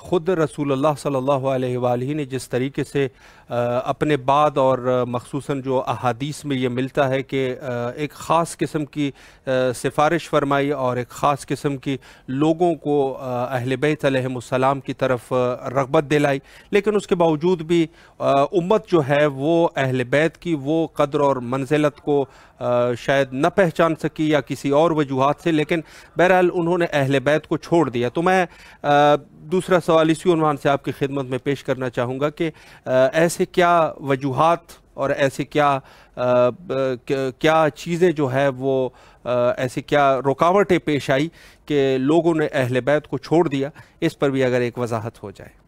خود رسول اللہ صلی اللہ علیہ وآلہ نے جس طریقے سے اپنے بعد اور مخصوصاً جو احادیث میں یہ ملتا ہے کہ ایک خاص قسم کی سفارش فرمائی اور ایک خاص قسم کی لوگوں کو اہل بیت علیہم السلام کی طرف رغبت دلائی، لیکن اس کے باوجود بھی امت جو ہے وہ اہل بیت کی وہ قدر اور منزلت کو شاید نہ پہچان سکی یا کسی اور وجوہات سے، لیکن بہرحال انہوں نے اہل بیت کو چھوڑ دیا۔ تو میں دوسرا سوال اسی عنوان سے آپ کی خدمت میں پیش کرنا چاہوں گا کہ ایسے کیا وجوہات اور ایسے کیا چیزیں جو ہے وہ ایسی کیا رکاوٹیں پیش آئی کہ لوگوں نے اہل بیت کو چھوڑ دیا، اس پر بھی اگر ایک وضاحت ہو جائے۔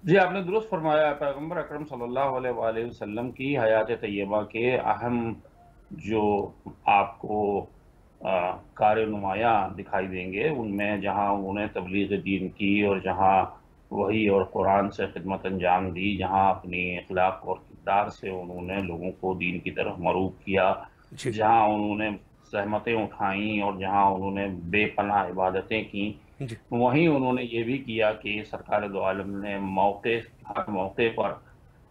جی آپ نے درست فرمایا، پیغمبر اکرم صلی اللہ علیہ وآلہ وسلم کی حیات طیبہ کے اہم جو آپ کو کار نمایاں دکھائی دیں گے، ان میں جہاں انہوں نے تبلیغ دین کی اور جہاں وحی اور قرآن سے خدمت انجام دی، جہاں اپنی اخلاق اور کردار سے انہوں نے لوگوں کو دین کی طرف مروب کیا، جہاں انہوں نے زحمتیں اٹھائیں اور جہاں انہوں نے بے پناہ عبادتیں کی، وہیں انہوں نے یہ بھی کیا کہ سرکار دو عالم نے ہر موقع پر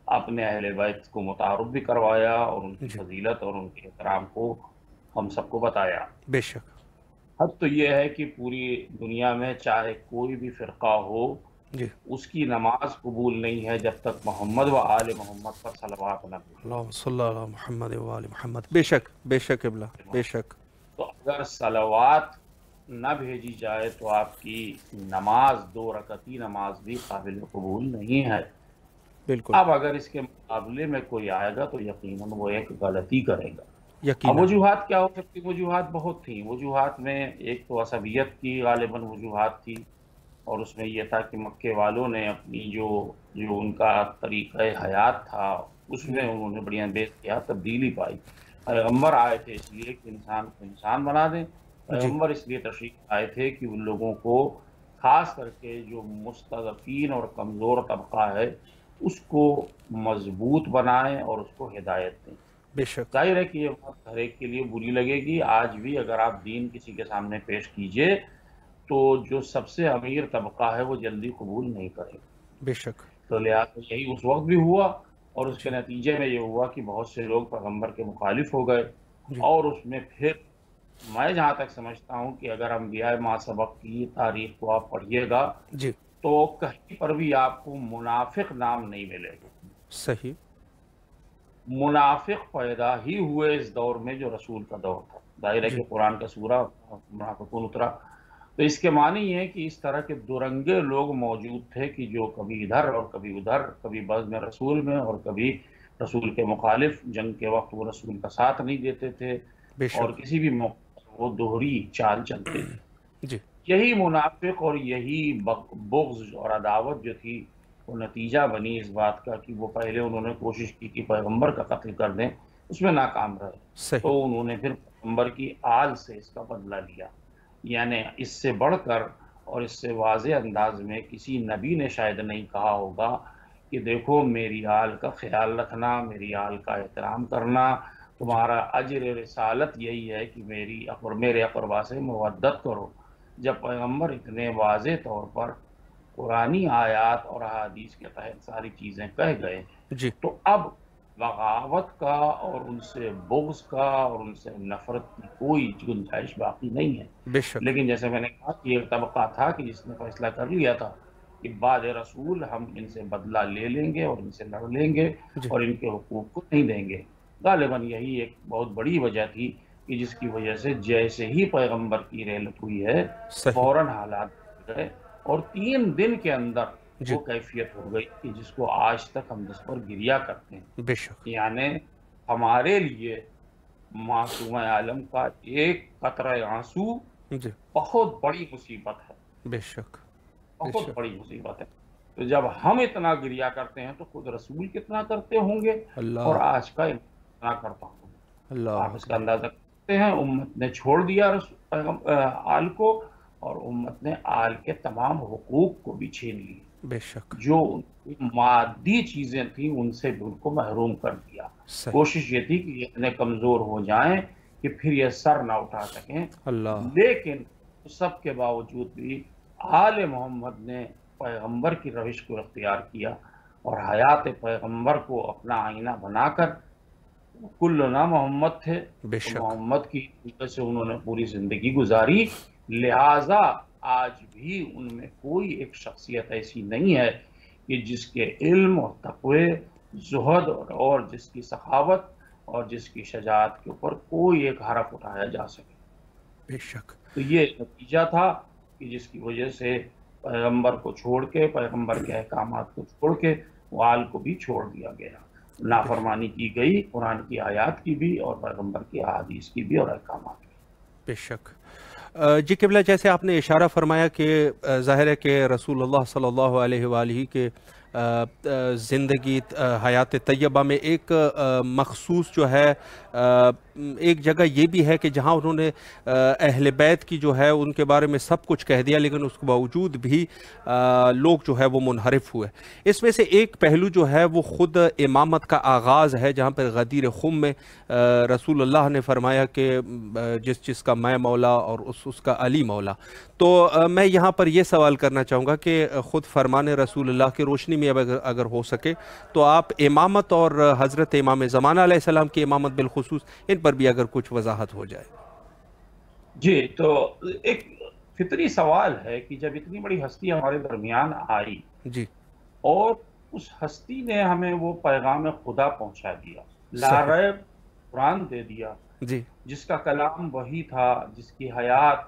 اپنے اہل بیت کو متعارف بھی کروایا اور ان کی فضیلت اور ان کے احترام کو ہم سب کو بتایا۔ بے شک حد تو یہ ہے کہ پوری دنیا میں چاہے کوئی بھی فرقہ ہو، اس کی نماز قبول نہیں ہے جب تک محمد و آل محمد پر صلوات نہ بھیجیں۔ اللہم صلی اللہ علی محمد و آل محمد۔ بے شک بے شک ابلا، بے شک۔ تو اگر صلوات نہ بھیجی جائے تو آپ کی نماز، 2 رکعتی نماز بھی قابل قبول نہیں ہے۔ بالکل۔ اب اگر اس کے مقابلے میں کوئی آئے گا تو یقیناً وہ ایک غلطی کرے گا۔ یقیناً۔ اب وجوہات کیا ہو سکتی؟ وجوہات بہت تھیں۔ وجوہات میں ایک تو عصبیت کی غالباً وجوہات تھی، اور اس میں یہ تھا کہ مکے والوں نے اپنی جو ان کا طریقہ حیات تھا اس میں انہوں نے بڑی بے اختیار تبدیلی پائی۔ پیغمبر آئے تھے اس لیے کہ انسان کو انسان بنا دیں، پیغمبر اس لیے تشریف آئے تھے کہ ان لوگوں کو، خاص کر کے جو مستضعفین اور کمزور طبقہ ہے، اس کو مضبوط بنائیں اور اس کو ہدایت دیں۔ بے شک۔ ظاہر ہے کہ یہ بات ہر ایک کے لیے بری لگے گی۔ آج بھی اگر آپ دین کسی کے سامنے پیش کیجئے تو جو سب سے امیر طبقہ ہے وہ جلدی قبول نہیں کرے گا۔ بے شک۔ تو لہٰذا یہی اس وقت بھی ہوا، اور اس کے نتیجے میں یہ ہوا کہ بہت سے لوگ پیغمبر کے مخالف ہو گئے، اور اس میں پھر میں جہاں تک سمجھتا ہوں کہ اگر انبیاء ما سبق کی تاریخ کو آپ پڑھیے گا تو کہیں پر بھی آپ کو منافق نام نہیں ملے گا۔ صحیح۔ منافق پیدا ہی ہوئے اس دور میں جو رسول کا دور تھا۔ ظاہر ہے کہ قرآن کا سورہ منافقون اترا، تو اس کے معنی یہ ہے کہ اس طرح کے دورنگے لوگ موجود تھے کہ جو کبھی ادھر اور کبھی ادھر، کبھی بزم رسول میں اور کبھی رسول کے مخالف، جنگ کے وقت وہ رسول کا ساتھ نہیں دیتے تھے، اور کسی بھی موقع وہ دوہری چال چلتے تھے۔ یہی منافق اور یہی بغض اور عداوت جو تھی وہ نتیجہ بنی اس بات کا کہ وہ پہلے انہوں نے کوشش کی کہ پیغمبر کا قتل کر دیں، اس میں ناکام رہے، تو انہوں نے پھر پیغمبر کی آل سے اس کا بدلہ لیا۔ یعنی اس سے بڑھ کر اور اس سے واضح انداز میں کسی نبی نے شاید نہیں کہا ہوگا کہ دیکھو میری آل کا خیال رکھنا، میری آل کا احترام کرنا، تمہارا اجر رسالت یہی ہے کہ میرے اقربا سے مودت کرو۔ جب پیغمبر اتنے واضح طور پر قرآنی آیات اور احادیث کے تحت ساری چیزیں کہہ گئے، تو اب بغاوت کا اور ان سے بغض کا اور ان سے نفرت کی کوئی گنجائش باقی نہیں ہے۔ لیکن جیسے میں نے کہا کہ ایک طبقہ تھا کہ جس نے فیصلہ کر لیا تھا کہ بعد رسول ہم ان سے بدلہ لے لیں گے اور ان سے لڑ لیں گے اور ان کے حقوق کو نہیں دیں گے۔ غالباً یہی ایک بہت بڑی وجہ تھی کہ جس کی وجہ سے جیسے ہی پیغمبر کی رحلت ہوئی ہے فوراً حالات گئے، اور 3 دن کے اندر وہ کیفیت ہو گئی کہ جس کو آج تک ہم جس پر گریہ کرتے ہیں۔ یعنی ہمارے لیے معصوم عالم کا ایک قطرہ آنسو بہت بڑی مصیبت ہے، بے شک بہت بڑی مصیبت ہے۔ تو جب ہم اتنا گریہ کرتے ہیں تو خود رسول کتنا کرتے ہوں گے، اور آج کا اتنا کرتا ہوں۔ آپ اس کا اندازہ کرتے ہیں، امت نے چھوڑ دیا آل کو، اور امت نے آل کے تمام حقوق کو بھی چھین لی۔ بے شک۔ جو مادی چیزیں تھیں ان سے بھی ان کو محروم کر دیا۔ کوشش یہ تھی کہ یہ اتنے کمزور ہو جائیں کہ پھر یہ سر نہ اٹھا سکیں، لیکن سب کے باوجود بھی آل محمد نے پیغمبر کی روش کو اختیار کیا اور حیات پیغمبر کو اپنا آئینہ بنا کر، کلنا محمد تھے بے تو شک، محمد کی وجہ سے انہوں نے پوری زندگی گزاری، لہٰذا آج بھی ان میں کوئی ایک شخصیت ایسی نہیں ہے کہ جس کے علم اور تقوی، زہد اور جس کی سخاوت اور جس کی شجاعت کے اوپر کوئی ایک حرف اٹھایا جا سکے۔ بے شک، تو یہ نتیجہ تھا کہ جس کی وجہ سے پیغمبر کو چھوڑ کے، پیغمبر کے احکامات کو چھوڑ کے وال کو بھی چھوڑ دیا گیا، بے شک، نافرمانی کی گئی قرآن کی آیات کی بھی اور پیغمبر کی احادیث کی بھی اور احکامات کی۔ بے شک۔ جی قبلہ، جیسے آپ نے اشارہ فرمایا کہ ظاہر ہے کہ رسول اللہ صلی اللہ علیہ وآلہ کے زندگی حیات طیبہ میں ایک مخصوص جو ہے ایک جگہ یہ بھی ہے کہ جہاں انہوں نے اہل بیت کی جو ہے ان کے بارے میں سب کچھ کہہ دیا، لیکن اس کے باوجود بھی لوگ جو ہے وہ منحرف ہوئے۔ اس میں سے ایک پہلو جو ہے وہ خود امامت کا آغاز ہے، جہاں پر غدیر خم میں رسول اللہ نے فرمایا کہ جس چیز کا میں مولا اور اس کا علی مولا۔ تو میں یہاں پر یہ سوال کرنا چاہوں گا کہ خود فرمان رسول اللہ کی روشنی میں اگر ہو سکے تو آپ امامت اور حضرت امام زمانہ علیہ السلام کی امامت بالخصوص ان پر بھی اگر کچھ وضاحت ہو جائے۔ جی، تو ایک فطری سوال ہے کہ جب اتنی بڑی ہستی ہمارے درمیان آئی جی، اور اس ہستی نے ہمیں وہ پیغام خدا پہنچا دیا، لا صحیح، ریب قرآن دے دیا، جی، جس کا کلام وہی تھا، جس کی حیات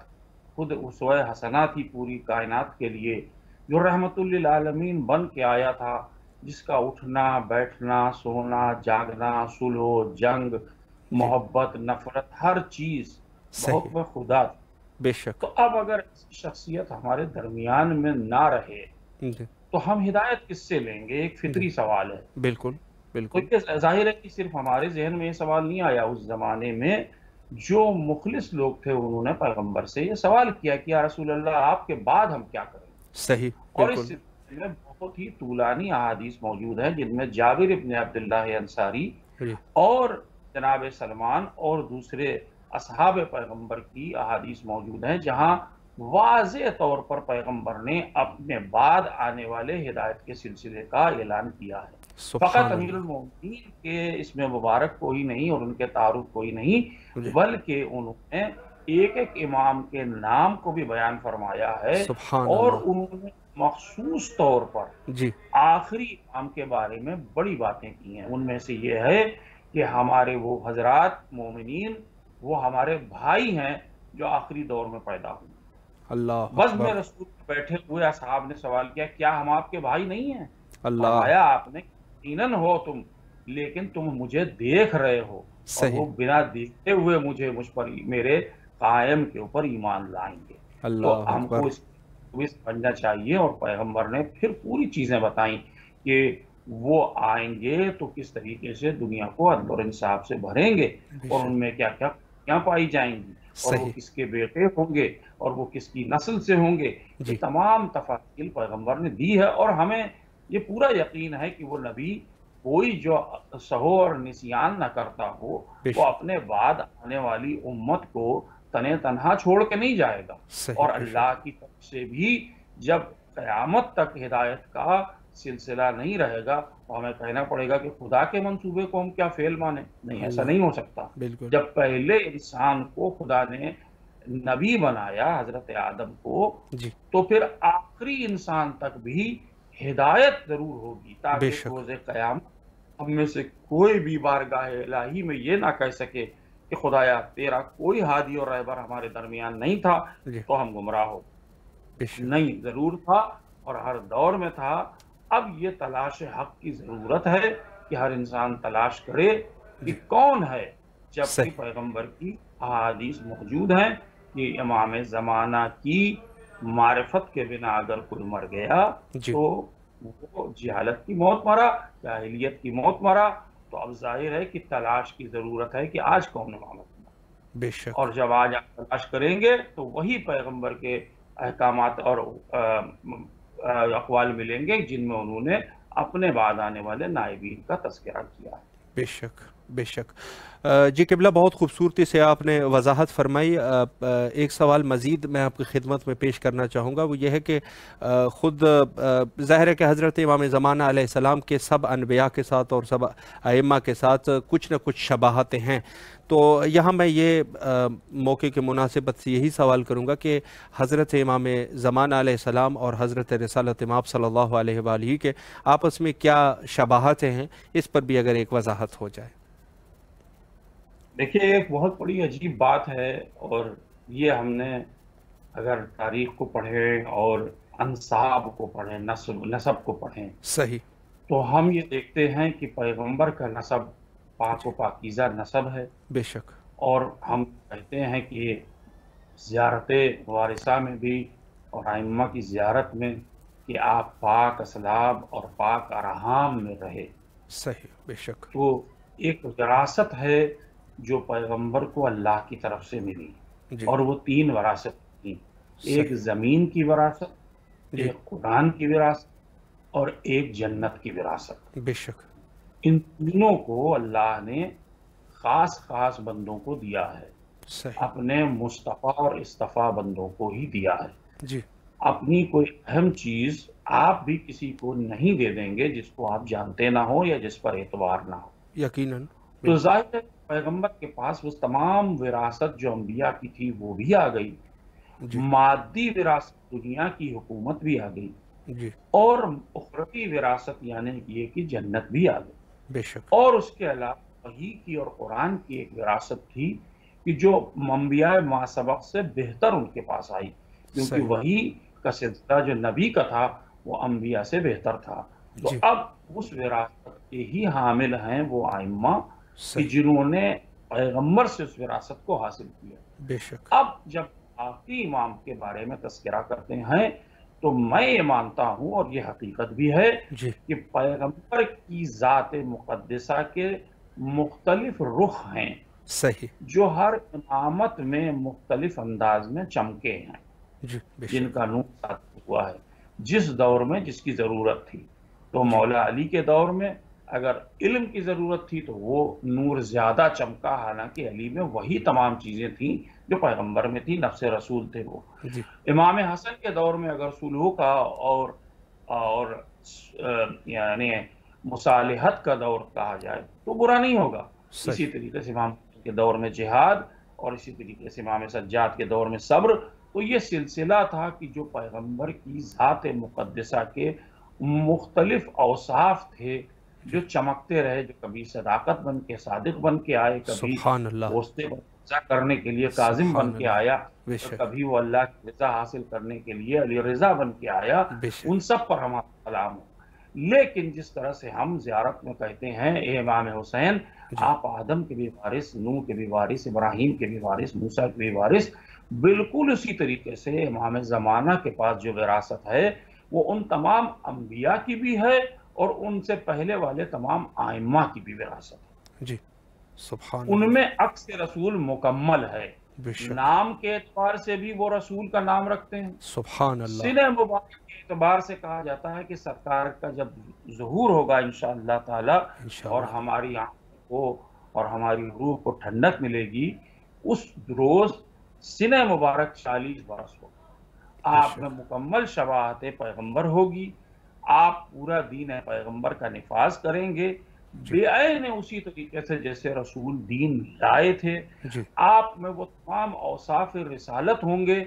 خود اسوہ حسنہ تھی پوری کائنات کے لیے، جو رحمت للعالمین بن کے آیا تھا، جس کا اٹھنا بیٹھنا سونا جاگنا صلح و جنگ جی، محبت نفرت ہر چیز صحیح، بحکم خدا تھی۔ بے شک، تو اب اگر ایسی شخصیت ہمارے درمیان میں نہ رہے جی، تو ہم ہدایت کس سے لیں گے؟ ایک جی، فطری سوال ہے۔ بالکل، تو بالکل، یہ ظاہر ہے کہ صرف ہمارے ذہن میں یہ سوال نہیں آیا، اس زمانے میں جو مخلص لوگ تھے انہوں نے پیغمبر سے یہ سوال کیا کہ یا رسول اللہ آپ کے بعد ہم کیا کریں گے؟ صحیح، اور اس بالکل، سلسلے میں بہت ہی طولانی احادیث موجود ہیں، جن میں جابر ابن عبداللہ انصاری جی، اور جناب سلمان اور دوسرے اصحاب پیغمبر کی احادیث موجود ہیں، جہاں واضح طور پر پیغمبر نے اپنے بعد آنے والے ہدایت کے سلسلے کا اعلان کیا ہے۔ فقط سبحان امیر اللہ، المومنین کے اس میں مبارک کوئی نہیں اور ان کے تعارف کوئی نہیں، جی، بلکہ انہوں نے ایک ایک امام کے نام کو بھی بیان فرمایا ہے سبحان اور اللہ، انہوں نے مخصوص طور پر جی، آخری امام کے بارے میں بڑی باتیں کی ہیں۔ ان میں سے یہ ہے کہ ہمارے وہ حضرات مومنین وہ ہمارے بھائی ہیں جو آخری دور میں پیدا ہوئے۔ اللہ بزم اکبر، رسول میں بیٹھے ہوئے اصحاب نے سوال کیا کیا ہم آپ کے بھائی نہیں ہیں؟ اللہ، فرمایا آپ نے یقیناً ہو تم، لیکن تم مجھے دیکھ رہے ہو اور صحیح، وہ بنا دیکھتے ہوئے مجھ پر میرے قائم کے اوپر ایمان لائیں گے۔ تو اللہ ہم کو اکبر، اس کو بھی سمجھنا چاہیے، اور پیغمبر نے پھر پوری چیزیں بتائیں کہ وہ آئیں گے تو کس طریقے سے دنیا کو عدل اور انصاف سے بھریں گے بے اور شک، ان میں کیا کیا پائی جائیں گی اور وہ صحیح، کس کے بیٹے ہوں گے اور وہ کس کی نسل سے ہوں گے۔ یہ جی، تمام تفاصیل پیغمبر نے دی ہے اور ہمیں یہ پورا یقین ہے کہ وہ نبی کوئی جو سہو اور نسیان نہ کرتا ہو، بے وہ شک، اپنے بعد آنے والی امت کو تنے تنہا چھوڑ کے نہیں جائے گا، صحیح، اور بے اللہ شک، کی طرف سے بھی جب قیامت تک ہدایت کا سلسلہ نہیں رہے گا تو ہمیں کہنا پڑے گا کہ خدا کے منصوبے کو ہم کیا فیل مانیں؟ نہیں، ایسا اللہ، نہیں ہو سکتا۔ بالکل، جب پہلے انسان کو خدا نے نبی بنایا، حضرت آدم کو، جی، تو پھر آخری انسان تک بھی ہدایت ضرور ہوگی بے تاکہ شک، روز قیامت ہم میں سے کوئی بھی بارگاہ الہی میں یہ نہ کہہ سکے کہ خدایا تیرا کوئی ہادی اور رہبر ہمارے درمیان نہیں تھا جی، تو ہم گمراہ ہو۔ بے شک، نہیں، ضرور تھا اور ہر دور میں تھا۔ اب یہ تلاش حق کی ضرورت ہے کہ ہر انسان تلاش کرے کہ جی، کون ہے، جبکہ صحیح، پیغمبر کی احادیث موجود ہیں کہ امام زمانہ کی معرفت کے بنا اگر کوئی مر گیا جی، تو وہ جہالت کی موت مرا، جاہلیت کی موت مرا۔ تو اب ظاہر ہے کہ تلاش کی ضرورت ہے کہ آج کون امامت مرا، بے شک، اور جب آج آپ تلاش کریں گے تو وہی پیغمبر کے احکامات اور اقوال ملیں گے جن میں انہوں نے اپنے بعد آنے والے نائبین کا تذکرہ کیا ہے۔ بے شک، بے شک۔ جی قبلہ، بہت خوبصورتی سے آپ نے وضاحت فرمائی۔ ایک سوال مزید میں آپ کی خدمت میں پیش کرنا چاہوں گا، وہ یہ ہے کہ خود ظاہر ہے کہ حضرت امام زمانہ علیہ السلام کے سب انبیاء کے ساتھ اور سب ائمہ کے ساتھ کچھ نہ کچھ شباہتیں ہیں، تو یہاں میں یہ موقع کے مناسبت سے یہی سوال کروں گا کہ حضرت امام زمانہ علیہ السلام اور حضرت رسالت امام صلی اللہ علیہ وآلہ کے آپس میں کیا شباہتیں ہیں، اس پر بھی اگر ایک وضاحت ہو جائے۔ دیکھیے، ایک بہت بڑی عجیب بات ہے، اور یہ ہم نے اگر تاریخ کو پڑھیں اور انساب کو پڑھیں، نسب کو پڑھیں، صحیح۔ تو ہم یہ دیکھتے ہیں کہ پیغمبر کا نسب پاک و پاکیزہ نسب ہے، بے شک۔ اور ہم کہتے ہیں کہ زیارت وارثہ میں بھی اور ائمہ کی زیارت میں کہ آپ پاک اسلاب اور پاک ارحام میں رہے۔ صحیح، بے شک۔ تو ایک وراثت ہے جو پیغمبر کو اللہ کی طرف سے ملی، جی اور وہ 3 وراثت تھی، ایک صحیح۔ زمین کی وراثت، جی ایک قرآن کی وراثت، اور ایک جنت کی وراثت۔ بے شک۔ ان تینوں کو اللہ نے خاص خاص بندوں کو دیا ہے، صحیح۔ اپنے مصطفیٰ اور اصطفیٰ بندوں کو ہی دیا ہے۔ جی اپنی کوئی اہم چیز آپ بھی کسی کو نہیں دے دیں گے جس کو آپ جانتے نہ ہو یا جس پر اعتبار نہ ہو۔ یقیناً۔ تو ظاہر ہے پیغمبر کے پاس وہ تمام وراثت جو انبیاء کی تھی وہ بھی آ گئی، جی مادی وراثت دنیا کی حکومت بھی آ گئی، جی اور اخروی وراثت یعنی یہ کہ جنت بھی آ گئی۔ بے شک۔ اور اس کے علاوہ وحی کی اور قرآن کی ایک وراثت تھی کہ جو انبیاء ما سبق سے بہتر ان کے پاس آئی، کیونکہ صحیح۔ وحی کا سلسلہ جو نبی کا تھا وہ انبیاء سے بہتر تھا۔ تو جی اب اس وراثت کے ہی حامل ہیں وہ ائمہ کہ صحیح۔ جنہوں نے پیغمبر سے اس وراثت کو حاصل کیا۔ بے شک۔ اب جب آخری امام کے بارے میں تذکرہ کرتے ہیں تو میں یہ مانتا ہوں، اور یہ حقیقت بھی ہے، جی کہ پیغمبر کی ذات مقدسہ کے مختلف رخ ہیں صحیح۔ جو ہر امامت میں مختلف انداز میں چمکے ہیں، جی بے جن شک۔ کا نور ثابت ہوا ہے جس دور میں جس کی ضرورت تھی۔ تو مولا علی کے دور میں اگر علم کی ضرورت تھی تو وہ نور زیادہ چمکا، حالانکہ علی میں وہی تمام چیزیں تھیں جو پیغمبر میں تھی، نفس رسول تھے وہ۔ جی امام حسن کے دور میں اگر صلح کا اور یعنی مصالحت کا دور کہا جائے تو برا نہیں ہوگا۔ اسی صحیح۔ طریقے سے امام کے دور میں جہاد، اور اسی طریقے سے امام سجاد کے دور میں صبر۔ تو یہ سلسلہ تھا کہ جو پیغمبر کی ذات مقدسہ کے مختلف اوصاف تھے جو چمکتے رہے، جو کبھی صداقت بن کے صادق بن کے آئے، کبھی سبحان اللہ۔ دوستے کو رضا کرنے کے لیے کاظم بن سبحان کے اللہ۔ آیا، بے اور شک۔ کبھی وہ اللہ کی رضا حاصل کرنے کے لیے علی رضا بن کے آیا۔ بے شک۔ ان سب پر ہمارا سلام ہو۔ لیکن جس طرح سے ہم زیارت میں کہتے ہیں اے امام حسین، جی آپ آدم کے بھی وارث، نوح کے بھی وارث، ابراہیم کے بھی وارث، موسیٰ کے بھی وارث، بالکل اسی طریقے سے امام زمانہ کے پاس جو وراثت ہے وہ ان تمام انبیاء کی بھی ہے اور ان سے پہلے والے تمام ائمہ کی بھی وراثت ہے۔ جی سبحان ان اللہ۔ میں عکس رسول مکمل ہے، بے شک۔ نام کے اعتبار سے بھی وہ رسول کا نام رکھتے ہیں، سبحان اللہ۔ سینہ مبارک کے اعتبار سے کہا جاتا ہے کہ سرکار کا جب ظہور ہوگا انشاءاللہ تعالی، اور انشاءاللہ۔ ہماری آنکھوں کو اور ہماری روح کو ٹھنڈک ملے گی، اس روز سینہ مبارک 40 برس ہوگا، بے آپ شک۔ میں مکمل شباہت پیغمبر ہوگی، آپ پورا دین پیغمبر کا نفاذ کریں گے جی بے عین اسی طریقے سے جیسے رسول دین لائے تھے۔ جی آپ میں وہ تمام اوصاف رسالت ہوں گے،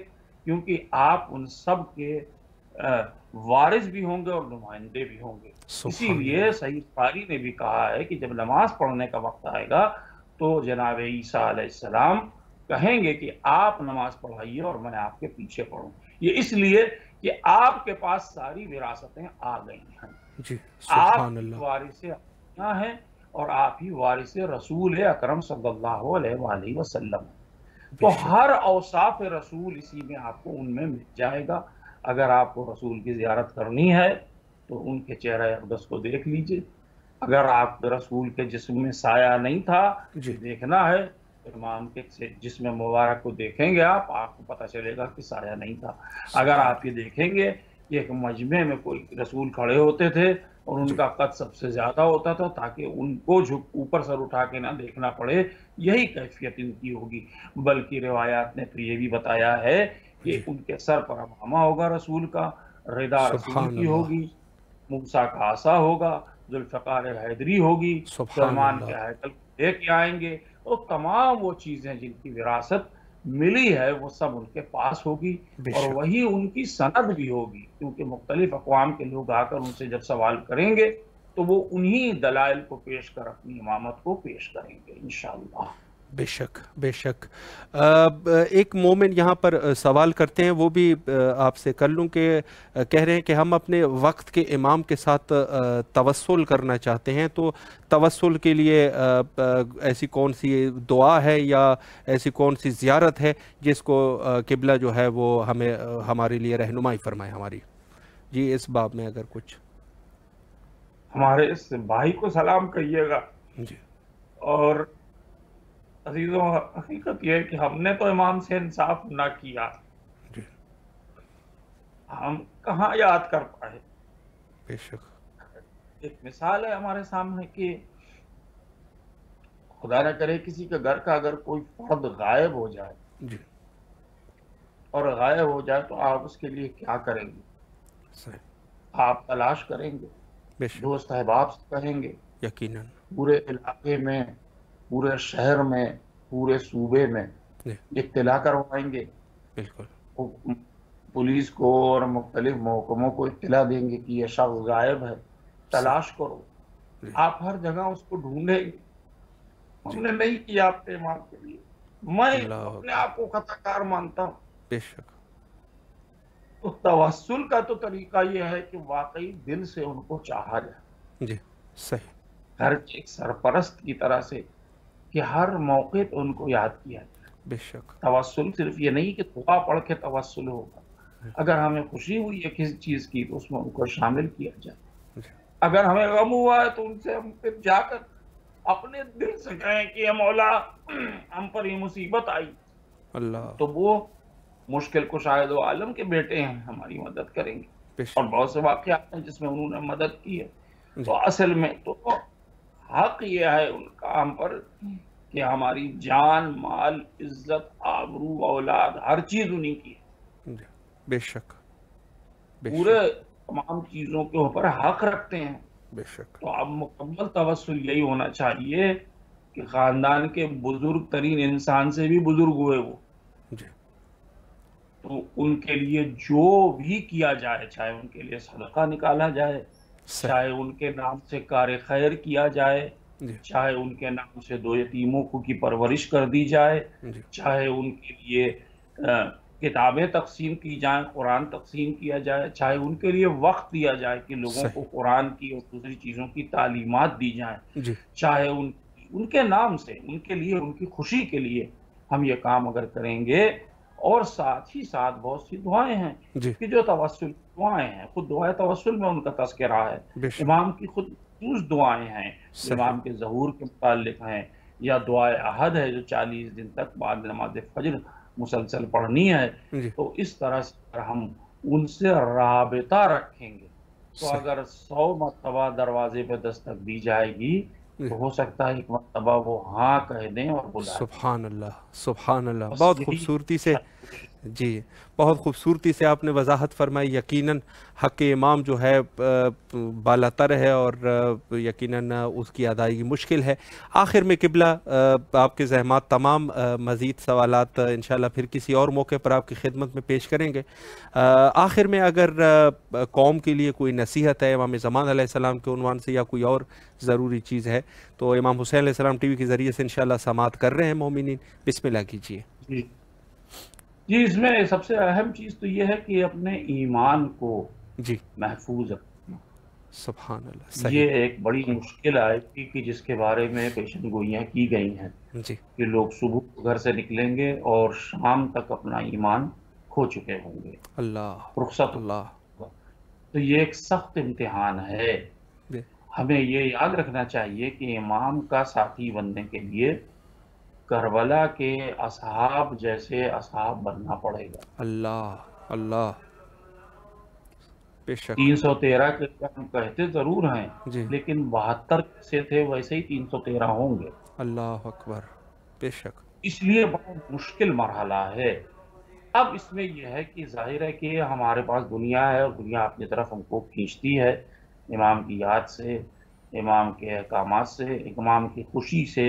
کیونکہ آپ ان سب کے وارث بھی ہوں گے اور نمائندے بھی ہوں گے۔ اسی سبحان لیے اللہ۔ سید بخاری نے بھی کہا ہے کہ جب نماز پڑھنے کا وقت آئے گا تو جناب عیسیٰ علیہ السلام کہیں گے کہ آپ نماز پڑھائیے اور میں آپ کے پیچھے پڑھوں۔ یہ اس لیے کہ آپ کے پاس ساری وراثتیں آ گئی ہیں، جی آپ سبحان ہی اللہ۔ وارث اپنا ہیں اور آپ ہی وارث رسول اکرم صلی اللہ علیہ وآلہ وسلم۔ تو بے شک۔ ہر اوصاف رسول اسی میں آپ کو ان میں مل جائے گا۔ اگر آپ کو رسول کی زیارت کرنی ہے تو ان کے چہرہ اقدس کو دیکھ لیجئے، اگر آپ رسول کے جسم میں سایہ نہیں تھا جی دیکھنا ہے، امام کے جسم مبارک کو دیکھیں گے، آپ کو پتہ چلے گا کہ سایہ نہیں تھا۔ اگر آپ یہ دیکھیں گے کہ ایک مجمع میں کوئی رسول کھڑے ہوتے تھے اور ان جی کا قد سب سے زیادہ ہوتا تھا تاکہ ان کو اوپر سر اٹھا کے نہ دیکھنا پڑے، یہی کیفیت ان کی ہوگی۔ بلکہ روایات نے تو یہ بھی بتایا ہے کہ جی ان کے سر پر امامہ ہوگا رسول کا، رضا رسول سبحان کی اللہ ہوگی، موسیٰ کا عصا ہوگا، ذوالفقار حیدری ہوگی، سبحان سلیمان کے اللہ ہیکل کو لے کے آئیں گے، اور تمام وہ چیزیں جن کی وراثت ملی ہے وہ سب ان کے پاس ہوگی، بے اور شک وہی ان کی سند بھی ہوگی، کیونکہ مختلف اقوام کے لوگ آ کر ان سے جب سوال کریں گے تو وہ انہی دلائل کو پیش کر اپنی امامت کو پیش کریں گے انشاءاللہ۔ بے شک بے شک۔ ایک مومن یہاں پر سوال کرتے ہیں، وہ بھی آپ سے کر لوں کہ کہہ رہے ہیں کہ ہم اپنے وقت کے امام کے ساتھ توسل کرنا چاہتے ہیں، تو توسل کے لیے ایسی کون سی دعا ہے یا ایسی کون سی زیارت ہے جس کو قبلہ جو ہے وہ ہمیں ہمارے لیے رہنمائی فرمائے ہماری؟ جی اس باب میں اگر کچھ۔ ہمارے اس بھائی کو سلام کہیے گا، جی اور عزیزوں حقیقت یہ ہے کہ ہم نے تو امام سے انصاف نہ کیا، جی ہم کہاں یاد کر پائے۔ بے شک ایک مثال ہے ہمارے سامنے کہ خدا نہ کرے کسی کے گھر کا اگر کوئی فرد غائب ہو جائے، جی اور غائب ہو جائے تو آپ اس کے لیے کیا کریں گے؟ صحیح آپ تلاش کریں گے، بے شک دوست احباب سے کہیں گے، یقیناً پورے علاقے میں، پورے شہر میں، پورے صوبے میں جی اطلاع کروائیں گے، بالکل پولیس کو اور مختلف محکموں کو اطلاع دیں گے کہ یہ شخص غائب ہے، تلاش صحیح کرو۔ جی آپ ہر جگہ اس کو ڈھونڈیں گے۔ جی ہم نے نہیں کیا اپنے امام کے لیے، میں اللہ اپنے اکبر آپ کو خطا کار مانتا ہوں۔ بے شک تو توسل کا تو طریقہ یہ ہے کہ واقعی دل سے ان کو چاہا جائے، جی صحیح ہر ایک سرپرست کی طرح سے، کہ ہر موقع پہ ان کو یاد کیا جائے۔ بے شک توسل صرف یہ نہیں کہ دعا پڑھ کے توسل ہوگا، اگر ہمیں خوشی ہوئی ہے کسی چیز کی تو اس میں ان کو شامل کیا جائے۔ جی اگر ہمیں غم ہوا ہے تو ان سے ہم پھر جا کر اپنے دل سے کہیں کہ اے مولا ہم پر یہ مصیبت آئی، اللہ تو وہ مشکل کشا دو عالم کے بیٹے ہیں، ہماری مدد کریں گے۔ بے اور شک بہت سے واقعات ہیں جس میں انہوں نے مدد کی ہے۔ جی تو اصل میں تو حق یہ ہے ان کا ہم پر کہ ہماری جان، مال، عزت، آبرو، اولاد، ہر چیز انہی کی ہے، جی بے شک بے پورے شک تمام چیزوں کے اوپر حق رکھتے ہیں۔ بے شک تو اب مکمل توسل یہی ہونا چاہیے کہ خاندان کے بزرگ ترین انسان سے بھی بزرگ ہوئے وہ، جی تو ان کے لیے جو بھی کیا جائے، چاہے ان کے لیے صدقہ نکالا جائے، چاہے صحیح ان کے نام سے کار خیر کیا جائے، جی چاہے ان کے نام سے 2 یتیموں کی پرورش کر دی جائے، جی چاہے ان کے لیے کتابیں تقسیم کی جائیں، قرآن تقسیم کیا جائے، چاہے ان کے لیے وقت دیا جائے کہ لوگوں کو صحیح قرآن کی اور دوسری چیزوں کی تعلیمات دی جائیں، جی چاہے ان کے نام سے، ان کے لیے، ان کی خوشی کے لیے ہم یہ کام اگر کریں گے، اور ساتھ ہی ساتھ بہت سی دعائیں ہیں جی کہ جو توسل دعائیں ہیں، خود دعائیں توسل میں ان کا تذکرہ ہے، بے شک امام کی خود خصوص دعائیں ہیں جو صحیح امام کے ظہور کے متعلق ہیں، یا دعائے احد ہے جو 40 دن تک بعد نماز فجر مسلسل پڑھنی ہے۔ جی تو اس طرح سے اگر ہم ان سے رابطہ رکھیں گے تو صحیح اگر 100 مرتبہ دروازے پہ دستک دی جائے گی جی تو ہو سکتا ہے ایک مرتبہ وہ ہاں کہہ دیں اور بلا لیں۔ سبحان اللہ سبحان اللہ، بس بہت یہی خوبصورتی سے جی بہت خوبصورتی سے آپ نے وضاحت فرمائی۔ یقیناً حق امام جو ہے بالا تر ہے اور یقیناً اس کی ادائیگی مشکل ہے۔ آخر میں قبلہ آپ کے زحمات تمام، مزید سوالات انشاءاللہ پھر کسی اور موقع پر آپ کی خدمت میں پیش کریں گے۔ آخر میں اگر قوم کے لیے کوئی نصیحت ہے امام زمان علیہ السلام کے عنوان سے یا کوئی اور ضروری چیز ہے تو امام حسین علیہ السلام ٹی وی کے ذریعے سے انشاءاللہ سماعت کر رہے ہیں مومنین، بسم اللہ کیجیے۔ جی جی اس میں سب سے اہم چیز تو یہ ہے کہ اپنے ایمان کو جی محفوظ رکھنا۔ سبحان اللہ صحیح یہ ایک بڑی مشکل آئے گی کہ جس کے بارے میں پیشن گوئیاں کی گئی ہیں جی کہ لوگ صبح گھر سے نکلیں گے اور شام تک اپنا ایمان کھو چکے ہوں گے، اللہ رخصت اللہ ہوگا۔ تو یہ ایک سخت امتحان ہے۔ بے ہمیں یہ یاد رکھنا چاہیے کہ امام کا ساتھی بننے کے لیے کربلا کے اصحاب جیسے اصحاب بننا پڑے گا۔ اللہ اللہ بے شک 313 کے ہم کہتے ضرور ہیں، جی، لیکن 72 سے تھے ویسے ہی 313 ہوں گے۔ اللہ اکبر، بے شک اس لیے بہت مشکل مرحلہ ہے۔ اب اس میں یہ ہے کہ ظاہر ہے کہ ہمارے پاس دنیا ہے، اور دنیا اپنی طرف ہم کو کھینچتی ہے، امام کی یاد سے، امام کے احکامات سے، امام کی خوشی سے،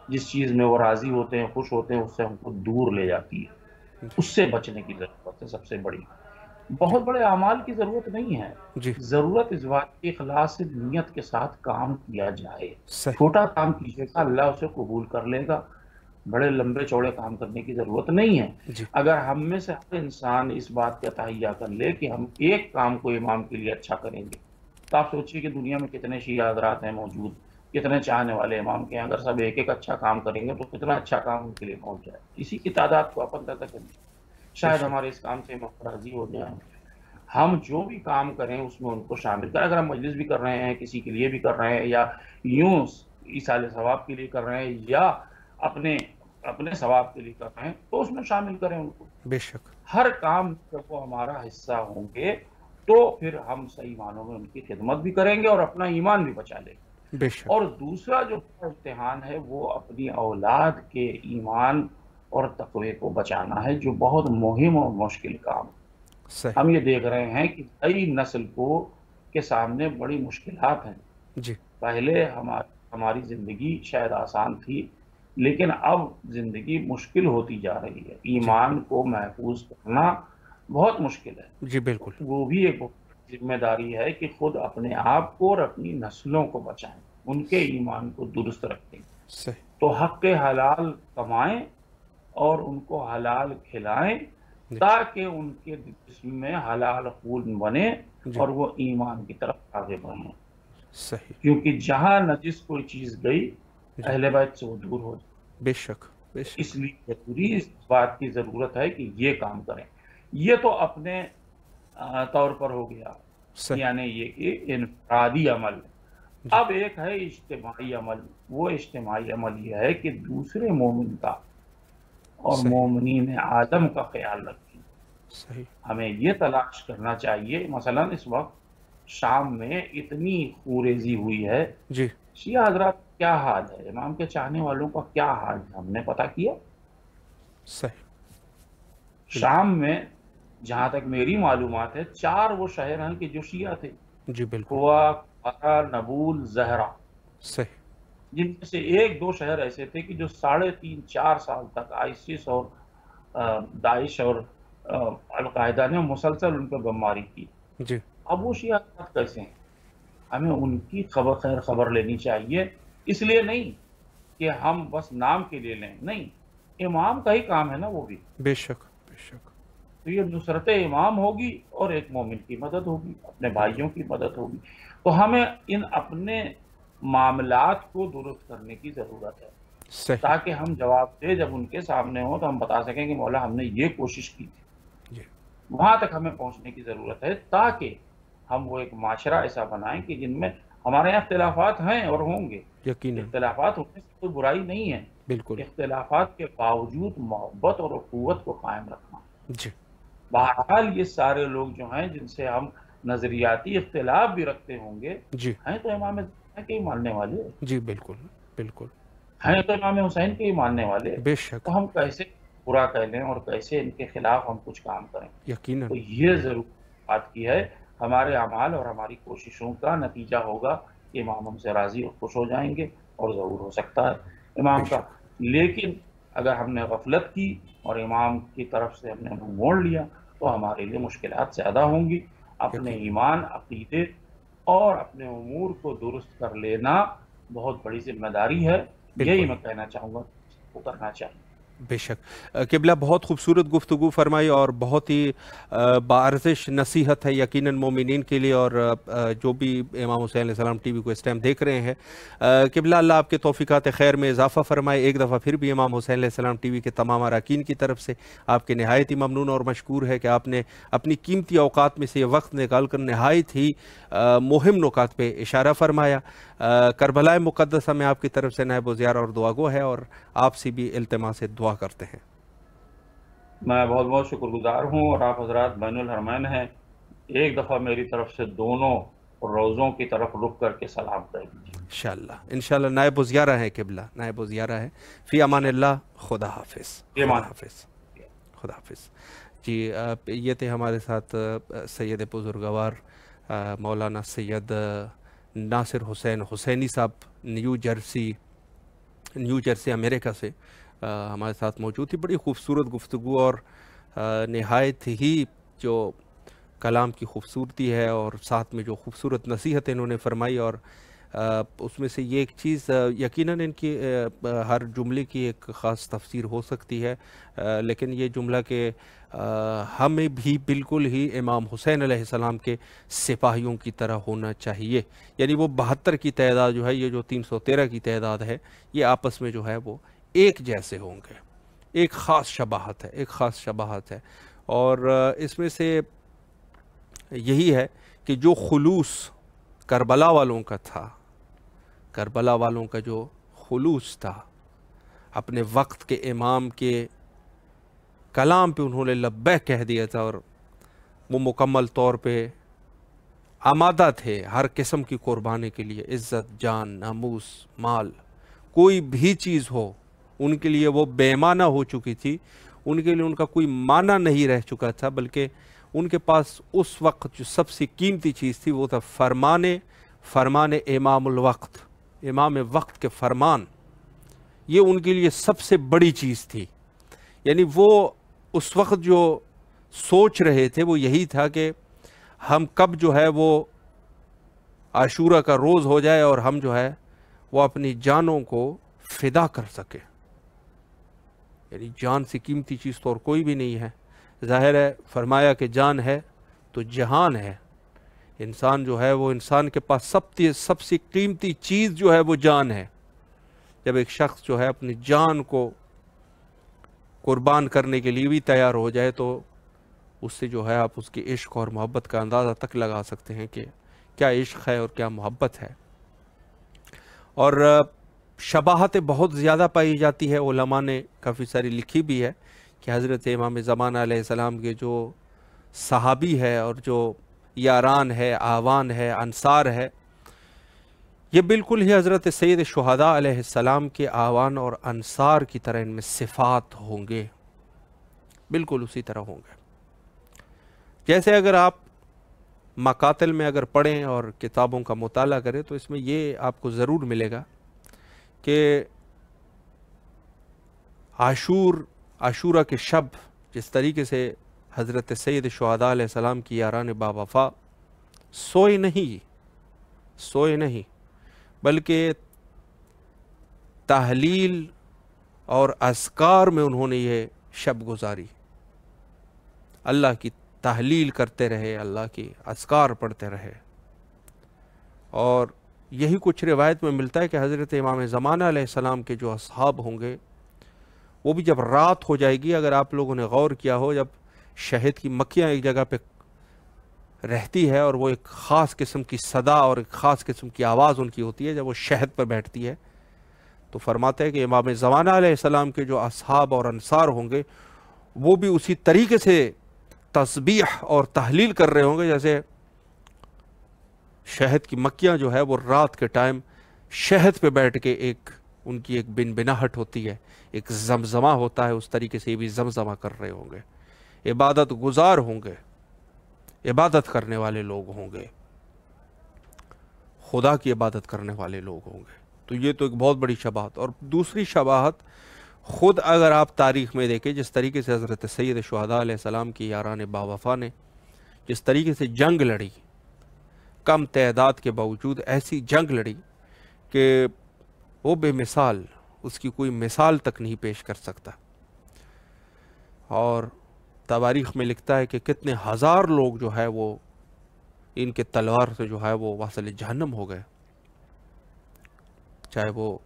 جس چیز میں وہ راضی ہوتے ہیں، خوش ہوتے ہیں، اس سے ہم کو دور لے جاتی ہے۔ جی اس سے بچنے کی ضرورت ہے سب سے بڑی۔ جی بہت بڑے اعمال کی ضرورت نہیں ہے، جی، ضرورت اس بات کی اخلاص سے نیت کے ساتھ کام کیا جائے۔ صحیح، چھوٹا کام کیجیے گا، اللہ اسے قبول کر لے گا۔ بڑے لمبے چوڑے کام کرنے کی ضرورت نہیں ہے۔ جی اگر ہم میں سے ہر انسان اس بات کا تہیہ کر لے کہ ہم ایک کام کو امام کے لیے اچھا کریں گے، تو آپ سوچیے کہ دنیا میں کتنے شیعہ حضرات ہیں موجود، کتنے چاہنے والے امام کے ہیں۔ اگر سب ایک ایک اچھا کام کریں گے تو کتنا اچھا کام ان کے لیے پہنچ جائے۔ اسی کی تعداد کو اپن تک کریں، بے شاید شک، ہمارے اس کام سے امام راضی ہو جائیں۔ ہم جو بھی کام کریں اس میں ان کو شامل کریں۔ اگر ہم مجلس بھی کر رہے ہیں، کسی کے لیے بھی کر رہے ہیں، یا یوں ایصال ثواب کے لیے کر رہے ہیں، یا اپنے اپنے ثواب کے لیے کر رہے ہیں، تو اس میں شامل کریں ان کو۔ بے شک، ہر کام جب وہ ہمارا حصہ ہوں گے تو پھر ہم صحیح معنوں میں ان کی خدمت بھی کریں گے اور اپنا ایمان بھی بچا لیں گے۔ بے شک، اور دوسرا جو امتحان ہے وہ اپنی اولاد کے ایمان اور تقوی کو بچانا ہے، جو بہت مہم اور مشکل کام ہے۔ صحیح، ہم یہ دیکھ رہے ہیں کہ نئی نسل کے سامنے بڑی مشکلات ہیں۔ جی پہلے ہماری زندگی شاید آسان تھی، لیکن اب زندگی مشکل ہوتی جا رہی ہے۔ جی ایمان کو محفوظ کرنا بہت مشکل ہے۔ جی بالکل، وہ بھی ایک بہت ذمہ داری ہے کہ خود اپنے آپ کو اور اپنی نسلوں کو بچائیں، ان کے ایمان کو درست رکھیں، صحیح، تو حق حلال کمائیں اور ان کو حلال کھلائیں، جی تاکہ ان کے جسم میں حلال خون بنے جی اور وہ ایمان کی طرف آگے بڑھیں۔ صحیح، کیونکہ جہاں نجس کوئی چیز گئی، جی اہل بیت سے وہ دور ہو جائے۔ بے شک، بے اس شک، لیے ضروری اس بات کی ضرورت ہے کہ یہ کام کریں۔ یہ تو اپنے طور پر ہو گیا، صحیح، یعنی یہ کہ انفرادی عمل۔ جی اب ایک ہے اجتماعی عمل۔ وہ اجتماعی عمل یہ ہے کہ دوسرے مومن کا اور صحیح، مومنین عالم کا خیال رکھیں۔ صحیح، ہمیں یہ تلاش کرنا چاہیے، مثلا اس وقت شام میں اتنی خوریزی ہوئی ہے، جی شیعہ حضرات کیا حال ہے، امام کے چاہنے والوں کا کیا حال ہے، ہم نے پتہ کیا؟ صحیح، بالکل، شام میں جہاں تک میری معلومات ہے 4 وہ شہر ہیں کہ جو شیعہ تھے: جی بالکل، ہوا، قرا، نبول، زہرا۔ صحیح، جن میں سے 1-2 شہر ایسے تھے کہ جو 3.5-4 سال تک آئسس اور داعش اور القاعدہ نے مسلسل ان پہ بمباری کی۔ جی اب وہ شیعہ حضرات کیسے ہیں؟ ہمیں ان کی خیر خبر لینی چاہیے۔ اس لیے نہیں کہ ہم بس نام کے لیے لیں، نہیں، امام کا ہی کام ہے نا وہ بھی۔ بے شک، بے شک، تو یہ نصرت امام ہوگی اور ایک مومن کی مدد ہوگی، اپنے بھائیوں کی مدد ہوگی۔ تو ہمیں ان اپنے معاملات کو درست کرنے کی ضرورت ہے، صحیح، تاکہ ہم جواب دے جب ان کے سامنے ہوں تو ہم بتا سکیں کہ مولا ہم نے یہ کوشش کی تھی۔ جی وہاں تک ہمیں پہنچنے کی ضرورت ہے، تاکہ ہم وہ ایک معاشرہ ایسا بنائیں کہ جن میں ہمارے یہاں اختلافات ہیں اور ہوں گے۔ یقیناً، اختلافات ہونے سے کوئی برائی نہیں ہے، بالکل، اختلافات کے باوجود محبت اور اخوت کو قائم رکھنا۔ جی بہرحال یہ سارے لوگ جو ہیں جن سے ہم نظریاتی اختلاف بھی رکھتے ہوں گے، جی ہیں تو امام زمان کے ہی ماننے والے، جی بالکل، بالکل، ہیں تو امام حسین کے ہی ماننے والے۔ بے شک، تو ہم کیسے برا کہہ لیں اور کیسے ان کے خلاف ہم کچھ کام کریں؟ یقیناً، تو یہ ضرور بات کی ہے، ہمارے اعمال اور ہماری کوششوں کا نتیجہ ہوگا کہ امام ہم سے راضی اور خوش ہو جائیں گے، اور ظہور ہو سکتا ہے بے امام کا۔ شک، لیکن اگر ہم نے غفلت کی اور امام کی طرف سے ہم نے منہ موڑ لیا تو ہمارے لیے مشکلات زیادہ ہوں گی۔ اپنے یقیناً، ایمان، عقیدے اور اپنے امور کو درست کر لینا بہت بڑی ذمہ داری ہے۔ یہی بالکل، میں کہنا چاہوں گا وہ کرنا چاہیے۔ بے شک قبلہ بہت خوبصورت گفتگو فرمائی اور بہت ہی بارزش نصیحت ہے یقیناً مومنین کے لیے، اور جو بھی امام حسین علیہ السلام ٹی وی کو اس ٹائم دیکھ رہے ہیں، قبلہ اللہ آپ کے توفیقات خیر میں اضافہ فرمائے۔ ایک دفعہ پھر بھی امام حسین علیہ السلام ٹی وی کے تمام اراکین کی طرف سے آپ کے نہایت ہی ممنون اور مشکور ہے کہ آپ نے اپنی قیمتی اوقات میں سے یہ وقت نکال کر نہایت ہی مہم نکات پہ اشارہ فرمایا۔ کربلا مقدسہ میں آپ کی طرف سے نائب وزیر اور دعا گو ہے، اور آپ سے بھی التماس سے دعا کرتے ہیں۔ میں بہت بہت شکر گزار ہوں، اور آپ حضرات بین الحرمین ہیں، ایک دفعہ میری طرف سے دونوں روزوں کی طرف رخ کر کے سلام کہہ دیجیے۔ انشاءاللہ نائب الزیارہ ہے قبلہ، نائب الزیارہ ہے۔ فی امان اللہ، خدا حافظ، خدا حافظ، خدا حافظ۔ جی یہ تھے ہمارے ساتھ سید بزرگوار مولانا سید ناصر حسین حسینی صاحب نیو جرسی امریکہ سے ہمارے ساتھ موجود تھی۔ بڑی خوبصورت گفتگو اور نہایت ہی جو کلام کی خوبصورتی ہے اور ساتھ میں جو خوبصورت نصیحت انہوں نے فرمائی، اور اس میں سے یہ ایک چیز یقیناً ان کی ہر جملے کی ایک خاص تفسیر ہو سکتی ہے، لیکن یہ جملہ کہ ہمیں بھی بالکل ہی امام حسین علیہ السلام کے سپاہیوں کی طرح ہونا چاہیے، یعنی وہ 72 کی تعداد جو ہے، یہ جو 313 کی تعداد ہے، یہ آپس میں جو ہے وہ ایک جیسے ہوں گے۔ ایک خاص شباہت ہے، اور اس میں سے یہی ہے کہ جو خلوص کربلا والوں کا تھا، کربلا والوں کا جو خلوص تھا، اپنے وقت کے امام کے کلام پہ انہوں نے لبیک کہہ دیا تھا، اور وہ مکمل طور پہ آمادہ تھے ہر قسم کی قربانی کے لیے، عزت، جان، ناموس، مال، کوئی بھی چیز ہو ان کے لیے وہ بے معنی ہو چکی تھی، ان کے لیے ان کا کوئی معنی نہیں رہ چکا تھا، بلکہ ان کے پاس اس وقت جو سب سے قیمتی چیز تھی وہ تھا فرمان امام الوقت، امام وقت کے فرمان۔ یہ ان کے لیے سب سے بڑی چیز تھی، یعنی وہ اس وقت جو سوچ رہے تھے وہ یہی تھا کہ ہم کب جو ہے وہ عاشورہ کا روز ہو جائے اور ہم جو ہے وہ اپنی جانوں کو فدا کر سکے، یعنی جان سے قیمتی چیز تو اور کوئی بھی نہیں ہے۔ ظاہر ہے فرمایا کہ جان ہے تو جہان ہے، انسان جو ہے وہ انسان کے پاس سب سے قیمتی چیز جو ہے وہ جان ہے۔ جب ایک شخص جو ہے اپنی جان کو قربان کرنے کے لیے بھی تیار ہو جائے تو اس سے جو ہے آپ اس کی عشق اور محبت کا اندازہ تک لگا سکتے ہیں کہ کیا عشق ہے اور کیا محبت ہے۔ اور شباہت بہت زیادہ پائی جاتی ہے، علماء نے کافی ساری لکھی بھی ہے کہ حضرت امام زمانہ علیہ السلام کے جو صحابی ہے اور جو یاران ہے، آوان ہے، انصار ہے، یہ بالکل ہی حضرت سید شہداء علیہ السلام کے آوان اور انصار کی طرح ان میں صفات ہوں گے، بالکل اسی طرح ہوں گے۔ جیسے اگر آپ مقاتل میں اگر پڑھیں اور کتابوں کا مطالعہ کریں تو اس میں یہ آپ کو ضرور ملے گا کہ عاشورہ کے شب جس طریقے سے حضرت سید شہداء علیہ السلام کی یاران با وفا سوئے نہیں بلکہ تحلیل اور اذکار میں انہوں نے یہ شب گزاری، اللہ کی تحلیل کرتے رہے، اللہ کی اذکار پڑھتے رہے۔ اور یہی کچھ روایت میں ملتا ہے کہ حضرت امام زمانہ علیہ السلام کے جو اصحاب ہوں گے وہ بھی جب رات ہو جائے گی، اگر آپ لوگوں نے غور کیا ہو، جب شہد کی مکھیاں ایک جگہ پہ رہتی ہے اور وہ ایک خاص قسم کی صدا اور ایک خاص قسم کی آواز ان کی ہوتی ہے جب وہ شہد پر بیٹھتی ہے، تو فرماتے ہیں کہ امام زمانہ علیہ السلام کے جو اصحاب اور انصار ہوں گے وہ بھی اسی طریقے سے تسبیح اور تحلیل کر رہے ہوں گے جیسے شہد کی مکھیاں جو ہے وہ رات کے ٹائم شہد پہ بیٹھ کے ان کی ایک بنبناہٹ ہوتی ہے، ایک زمزمہ ہوتا ہے، اس طریقے سے بھی زمزمہ کر رہے ہوں گے، عبادت گزار ہوں گے، عبادت کرنے والے لوگ ہوں گے، خدا کی عبادت کرنے والے لوگ ہوں گے۔ تو یہ تو ایک بہت بڑی شباہت۔ اور دوسری شباہت خود اگر آپ تاریخ میں دیکھیں، جس طریقے سے حضرت سید شہداء علیہ السلام کی یاران با وفا نے جس طریقے سے جنگ لڑی، کم تعداد کے باوجود ایسی جنگ لڑی کہ وہ بے مثال، اس کی کوئی مثال تک نہیں پیش کر سکتا۔ اور تواریخ میں لکھتا ہے کہ کتنے ہزار لوگ جو ہے وہ ان کے تلوار سے جو ہے وہ واصل جہنم ہو گئے، چاہے وہ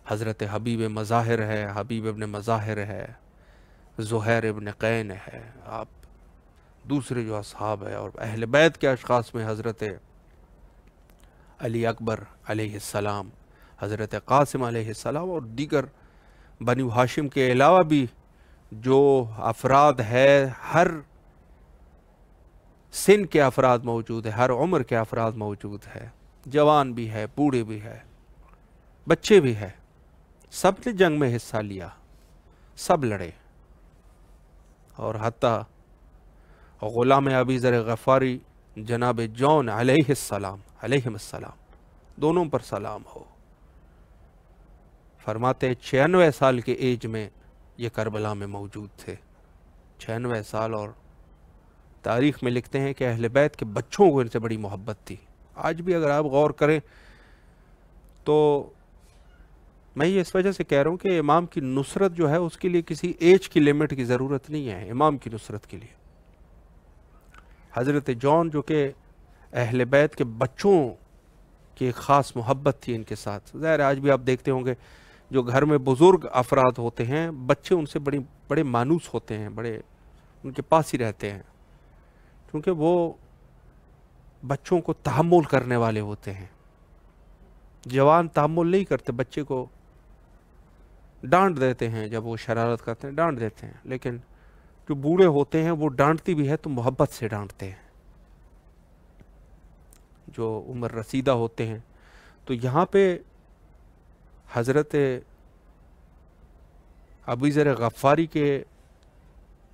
حضرت حبیب مظاہر ہے، حبیب ابن مظاہر ہے، زہیر ابن قین ہے، آپ دوسرے جو اصحاب ہیں، اور اہل بیت کے اشخاص میں حضرت علی اکبر علیہ السلام، حضرت قاسم علیہ السلام، اور دیگر بنی ہاشم کے علاوہ بھی جو افراد ہے، ہر سن کے افراد موجود ہیں، ہر عمر کے افراد موجود ہے، جوان بھی ہے، بوڑھے بھی ہے، بچے بھی ہے، سب نے جنگ میں حصہ لیا، سب لڑے، اور حتیٰ غلام ابی ذر غفاری جناب جون علیہ السلام دونوں پر سلام ہو، فرماتے 96 سال کے ایج میں یہ کربلا میں موجود تھے، 96 سال، اور تاریخ میں لکھتے ہیں کہ اہل بیت کے بچوں کو ان سے بڑی محبت تھی۔ آج بھی اگر آپ غور کریں تو میں یہ اس وجہ سے کہہ رہا ہوں کہ امام کی نصرت جو ہے اس کے لیے کسی ایج کی لمٹ کی ضرورت نہیں ہے، امام کی نصرت کے لیے حضرت جون جو کہ اہل بیت کے بچوں کی ایک خاص محبت تھی ان کے ساتھ، ظاہر آج بھی آپ دیکھتے ہوں گے جو گھر میں بزرگ افراد ہوتے ہیں بچے ان سے بڑے مانوس ہوتے ہیں، بڑے ان کے پاس ہی رہتے ہیں، کیونکہ وہ بچوں کو تحمل کرنے والے ہوتے ہیں۔ جوان تحمل نہیں کرتے، بچے کو ڈانٹ دیتے ہیں، جب وہ شرارت کرتے ہیں ڈانٹ دیتے ہیں، لیکن جو بوڑھے ہوتے ہیں وہ ڈانٹتی بھی ہے تو محبت سے ڈانٹتے ہیں، جو عمر رسیدہ ہوتے ہیں۔ تو یہاں پہ حضرت ابی ذر غفاری کے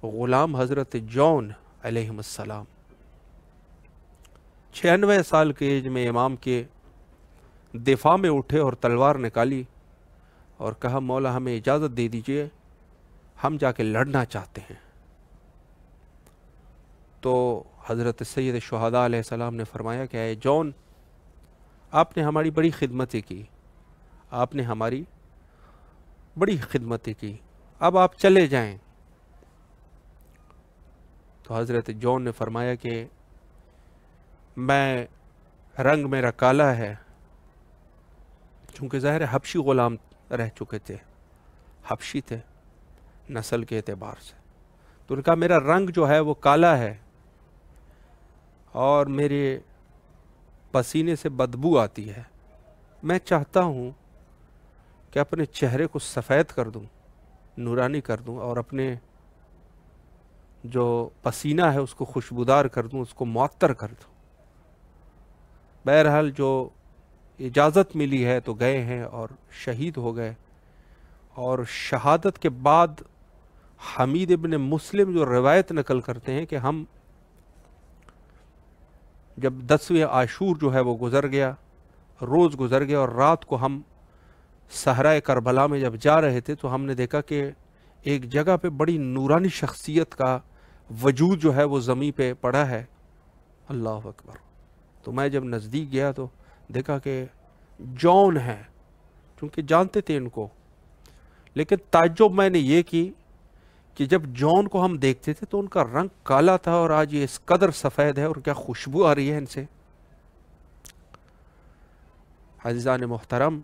غلام حضرت جون علیہ السلام 96 سال کے ایج میں امام کے دفاع میں اٹھے اور تلوار نکالی اور کہا مولا ہمیں اجازت دے دیجئے، ہم جا کے لڑنا چاہتے ہیں۔ تو حضرت سید شہداء علیہ السلام نے فرمایا کہ اے جون، آپ نے ہماری بڑی خدمتیں کی، آپ نے ہماری بڑی خدمتیں کی، اب آپ چلے جائیں۔ تو حضرت جون نے فرمایا کہ میں رنگ میرا کالا ہے، چونکہ ظاہر حبشی غلام رہ چکے تھے، حبشی تھے نسل کے اعتبار سے، تو ان کا میرا رنگ جو ہے وہ کالا ہے اور میرے پسینے سے بدبو آتی ہے، میں چاہتا ہوں کہ اپنے چہرے کو سفید کر دوں، نورانی کر دوں، اور اپنے جو پسینہ ہے اس کو خوشبودار کر دوں، اس کو معطر کر دوں۔ بہرحال جو اجازت ملی ہے تو گئے ہیں اور شہید ہو گئے، اور شہادت کے بعد حمید ابن مسلم جو روایت نقل کرتے ہیں کہ ہم جب 10ویں عاشور جو ہے وہ گزر گیا، روز گزر گیا، اور رات کو ہم صحرائے کربلا میں جب جا رہے تھے تو ہم نے دیکھا کہ ایک جگہ پہ بڑی نورانی شخصیت کا وجود جو ہے وہ زمین پہ پڑا ہے، اللہ اکبر۔ تو میں جب نزدیک گیا تو دیکھا کہ جون ہے، کیونکہ جانتے تھے ان کو، لیکن تعجب میں نے یہ کی کہ جب جون کو ہم دیکھتے تھے تو ان کا رنگ کالا تھا، اور آج یہ اس قدر سفید ہے، اور کیا خوشبو آ رہی ہے ان سے۔ عزیزان محترم،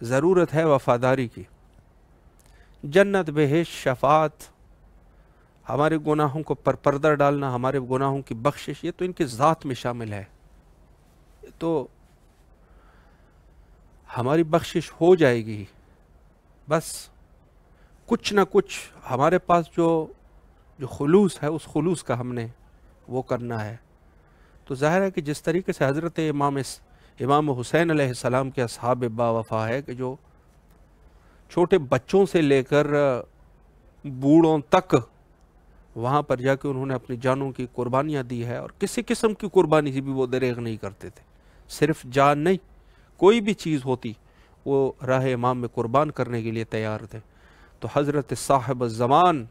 ضرورت ہے وفاداری کی، جنت بہشت شفاعت، ہمارے گناہوں کو پر پردہ ڈالنا، ہمارے گناہوں کی بخشش، یہ تو ان کے ذات میں شامل ہے، تو ہماری بخشش ہو جائے گی، بس کچھ نہ کچھ ہمارے پاس جو خلوص ہے اس خلوص کا ہم نے وہ کرنا ہے۔ تو ظاہر ہے کہ جس طریقے سے حضرت امام حسین علیہ السلام کے اصحاب با وفا ہے کہ جو چھوٹے بچوں سے لے کر بوڑھوں تک وہاں پر جا کے انہوں نے اپنی جانوں کی قربانیاں دی ہے، اور کسی قسم کی قربانی سے بھی وہ دریغ نہیں کرتے تھے، صرف جان نہیں، کوئی بھی چیز ہوتی وہ راہ امام میں قربان کرنے کے لیے تیار تھے۔ تو حضرت صاحب الزمان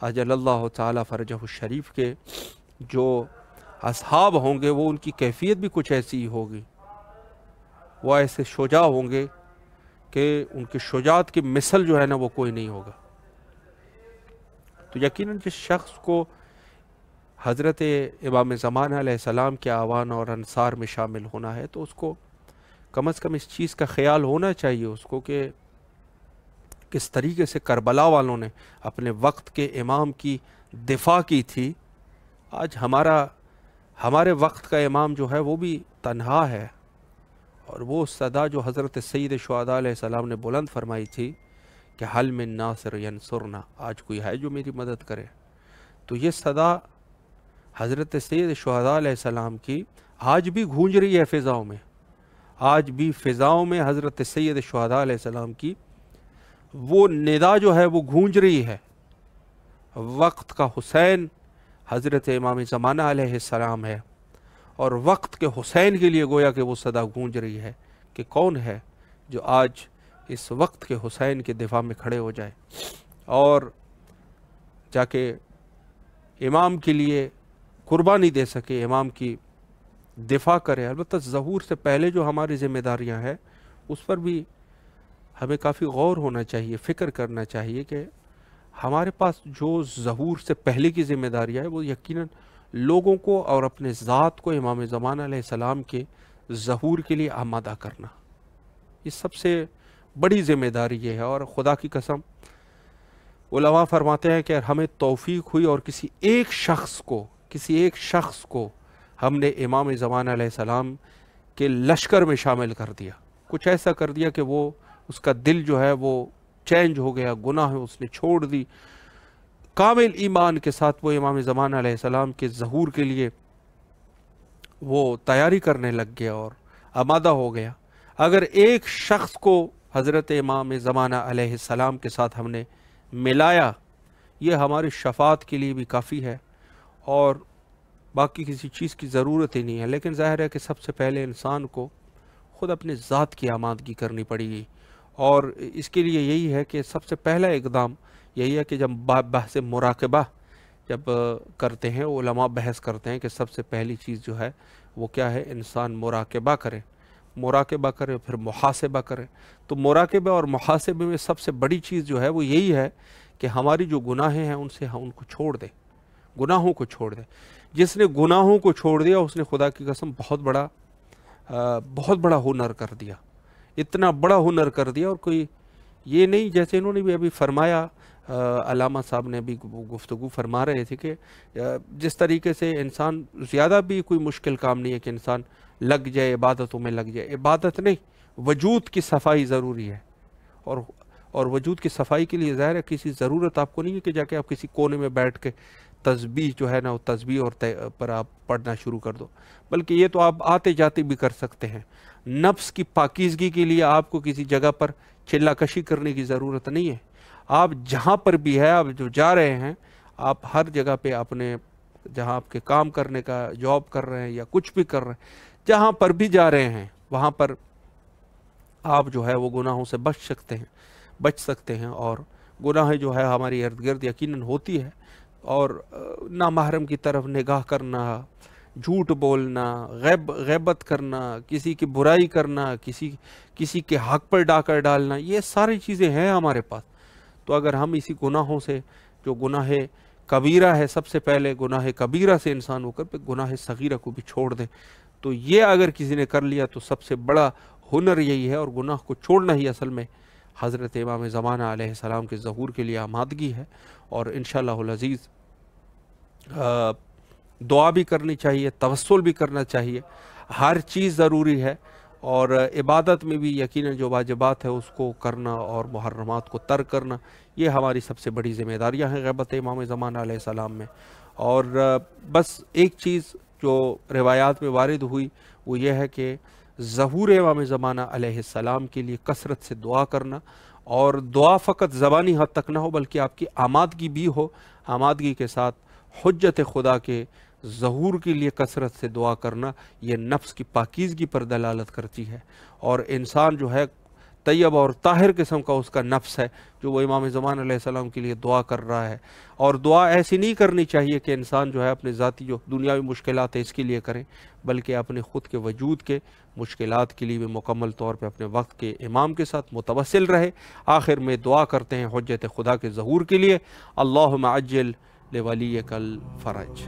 اجل اللہ تعالی فرجہ الشریف کے جو اصحاب ہوں گے وہ ان کی کیفیت بھی کچھ ایسی ہی ہوگی، وہ ایسے شجاع ہوں گے کہ ان کی شجاعت کی مثل جو ہے نا وہ کوئی نہیں ہوگا۔ تو یقیناً جس شخص کو حضرت امام زمان علیہ السلام کے اعوان اور انصار میں شامل ہونا ہے تو اس کو کم از کم اس چیز کا خیال ہونا چاہیے اس کو کہ کس طریقے سے کربلا والوں نے اپنے وقت کے امام کی دفاع کی تھی۔ آج ہمارے وقت کا امام جو ہے وہ بھی تنہا ہے، اور وہ صدا جو حضرت سید شہداء علیہ السلام نے بلند فرمائی تھی کہ حل من ناصر ینصرنا، آج کوئی ہے جو میری مدد کرے؟ تو یہ صدا حضرت سید شہداء علیہ السلام کی آج بھی گونج رہی ہے فضاؤں میں، آج بھی فضاؤں میں حضرت سید شہداء علیہ السلام کی وہ ندا جو ہے وہ گونج رہی ہے۔ وقت کا حسین حضرت امام زمانہ علیہ السلام ہے، اور وقت کے حسین کے لیے گویا کہ وہ صدا گونج رہی ہے کہ کون ہے جو آج اس وقت کے حسین کے دفاع میں کھڑے ہو جائے اور جا کے امام کے لیے قربانی دے سکے، امام کی دفاع کرے۔ البتہ ظہور سے پہلے جو ہماری ذمہ داریاں ہیں اس پر بھی ہمیں کافی غور ہونا چاہیے، فکر کرنا چاہیے کہ ہمارے پاس جو ظہور سے پہلے کی ذمہ داریاں ہیں وہ یقیناً لوگوں کو اور اپنے ذات کو امام زمانہ علیہ السلام کے ظہور کے لیے آمادہ کرنا، یہ سب سے بڑی ذمہ داری یہ ہے۔ اور خدا کی قسم علماء فرماتے ہیں کہ ہمیں توفیق ہوئی اور کسی ایک شخص کو ہم نے امام زمانہ علیہ السلام کے لشکر میں شامل کر دیا، کچھ ایسا کر دیا کہ وہ اس کا دل جو ہے وہ چینج ہو گیا، گناہ اس نے چھوڑ دی، کامل ایمان کے ساتھ وہ امام زمانہ علیہ السلام کے ظہور کے لیے وہ تیاری کرنے لگ گیا اور آمادہ ہو گیا۔ اگر ایک شخص کو حضرت امام زمانہ علیہ السلام کے ساتھ ہم نے ملایا، یہ ہماری شفاعت کے لیے بھی کافی ہے اور باقی کسی چیز کی ضرورت ہی نہیں ہے۔ لیکن ظاہر ہے کہ سب سے پہلے انسان کو خود اپنے ذات کی آمادگی کرنی پڑے گی، اور اس کے لیے یہی ہے کہ سب سے پہلا اقدام یہی ہے کہ جب بحث مراقبہ جب کرتے ہیں، علماء بحث کرتے ہیں کہ سب سے پہلی چیز جو ہے وہ کیا ہے، انسان مراقبہ کرے، پھر محاسبہ کرے۔ تو مراقبہ اور محاسبے میں سب سے بڑی چیز جو ہے وہ یہی ہے کہ ہماری جو گناہیں ہیں ان سے ہم ان کو چھوڑ دیں، گناہوں کو چھوڑ دیں۔ جس نے گناہوں کو چھوڑ دیا اس نے خدا کی قسم بہت بڑا ہنر کر دیا، اتنا بڑا ہنر کر دیا۔ اور کوئی یہ نہیں، جیسے انہوں نے بھی ابھی فرمایا، علامہ صاحب نے بھی گفتگو فرما رہے تھے کہ جس طریقے سے انسان زیادہ بھی کوئی مشکل کام نہیں ہے کہ انسان لگ جائے عبادتوں میں، لگ جائے، عبادت نہیں، وجود کی صفائی ضروری ہے۔ اور وجود کی صفائی کے لیے ظاہر ہے کسی ضرورت آپ کو نہیں ہے کہ جا کے آپ کسی کونے میں بیٹھ کے تسبیح جو ہے نا وہ تسبیح اور پر آپ پڑھنا شروع کر دو، بلکہ یہ تو آپ آتے جاتے بھی کر سکتے ہیں۔ نفس کی پاکیزگی کے لیے آپ کو کسی جگہ پر چلا کشی کرنے کی ضرورت نہیں ہے، آپ جہاں پر بھی ہے، آپ جو جا رہے ہیں، آپ ہر جگہ پہ اپنے جہاں آپ کے کام کرنے کا، جاب کر رہے ہیں یا کچھ بھی کر رہے ہیں، جہاں پر بھی جا رہے ہیں وہاں پر آپ جو ہے وہ گناہوں سے بچ سکتے ہیں۔ اور گناہ جو ہے ہماری ارد گرد یقیناً ہوتی ہے، اور نامحرم کی طرف نگاہ کرنا، جھوٹ بولنا، غیبت کرنا، کسی کی برائی کرنا، کسی کے حق پر ڈاکر ڈالنا، یہ ساری چیزیں ہیں ہمارے پاس۔ تو اگر ہم اسی گناہوں سے، جو گناہ کبیرہ ہے، سب سے پہلے گناہ کبیرہ سے انسان ہو کر پھر گناہ صغیرہ کو بھی چھوڑ دیں، تو یہ اگر کسی نے کر لیا تو سب سے بڑا ہنر یہی ہے۔ اور گناہ کو چھوڑنا ہی اصل میں حضرت امام زمانہ علیہ السلام کے ظہور کے لیے آمادگی ہے۔ اور انشاءاللہ العزیز دعا بھی کرنی چاہیے، توسل بھی کرنا چاہیے، ہر چیز ضروری ہے۔ اور عبادت میں بھی یقیناً جو واجبات ہے اس کو کرنا اور محرمات کو ترک کرنا، یہ ہماری سب سے بڑی ذمہ داریاں ہیں غیبت امام زمانہ علیہ السلام میں۔ اور بس ایک چیز جو روایات میں وارد ہوئی وہ یہ ہے کہ ظہور امام زمانہ علیہ السلام کے لیے کثرت سے دعا کرنا، اور دعا فقط زبانی حد تک نہ ہو بلکہ آپ کی آمادگی بھی ہو، آمادگی کے ساتھ حجت خدا کے ظہور کے لیے کثرت سے دعا کرنا، یہ نفس کی پاکیزگی پر دلالت کرتی ہے۔ اور انسان جو ہے طیب اور طاہر قسم کا اس کا نفس ہے جو وہ امام زمان علیہ السلام کے لیے دعا کر رہا ہے۔ اور دعا ایسی نہیں کرنی چاہیے کہ انسان جو ہے اپنے ذاتی جو دنیاوی مشکلات ہیں اس کے لیے کریں، بلکہ اپنے خود کے وجود کے مشکلات کے لیے بھی مکمل طور پہ اپنے وقت کے امام کے ساتھ متوسل رہے۔ آخر میں دعا کرتے ہیں حجت خدا کے ظہور کے لیے، اللہم عجل لولیک الفرج۔